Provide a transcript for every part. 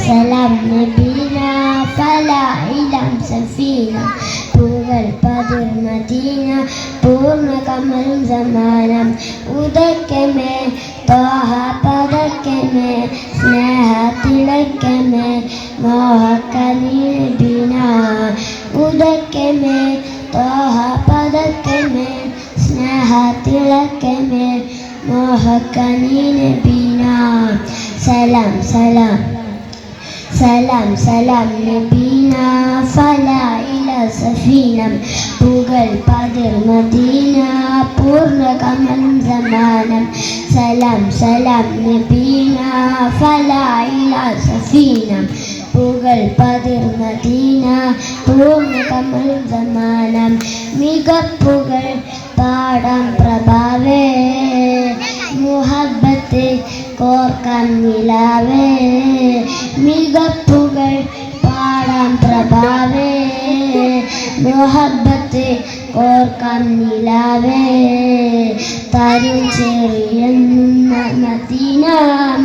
സലാം നബീന ഫലാ ഇലം സഫീന പൂകൾ പതിർ മദീന പൂർണ്ണ കമലും സമാനം ഉദക്കമേ ത്വാഹ പദക്കമേ സ്നേഹ തിളക്കമേ മോഹക്കനീ നബീന ഉദക്കമേ ത്വാഹ പദക്കമേ സ്നേഹ തിളക്കമേ മോഹക്കനീ നബീന സലാം സലാം സലാം സലാം നബീന ഫലാ ഇല സഫീനം പൂകൾ പതിർ മദീന പൂർണ്ണ കമലും സമാനം സലാം സലാം നബീന ഫലാ ഇല സഫീനം പൂകൾ പതിർ മദീന പൂർണ്ണ കമലും സമാനം മികപ്പുകൾ പാടാം പ്രഭാവേ മുഹബ്ബത്ത് കോർക്കാൻ നിലാവേ മികപ്പുകൾ പാടാം പ്രഭാവേ മുഹബ്ബത്ത് കോർക്കാൻ നിലാവേ തരും ചെറിയെന്ന മദീന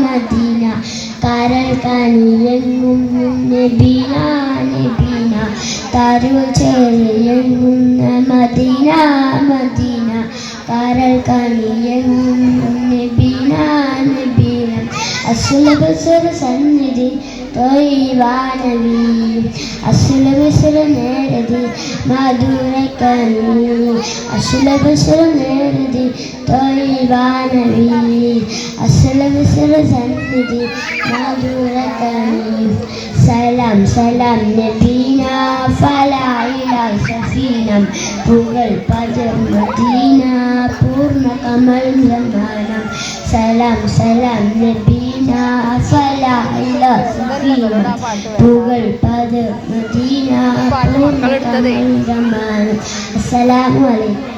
മദീന കരൾ കനിയെങ്ങും നബീന നബീന തരും ചെറിയെങ്ങുന്ന മദീന മദീന കരൾ കനിയെങ്ങും നബീന നബീന അസുലബസുര സന്നിധി തൊയ്വാനവി അസുലബസുര നേരതി മധുരക്കനി അസുലബസുര നേരതി തൊയ്വാനവി അസുലബസുര സന്നിധി മധുരക്കനി സലാം സലാം നബീന ഫലാ ഇല സഫീനം പൂകൾ പതിർ മദീന പൂർണ്ണ കമൽ സമാനം സലാം സലാം നബീന ഫലാ ഇല സഫീനം പൂകൾ പതിർ മദീന പൂർണ്ണ കമൽ സമാനം അസ്സലാമു അലൈക്കും.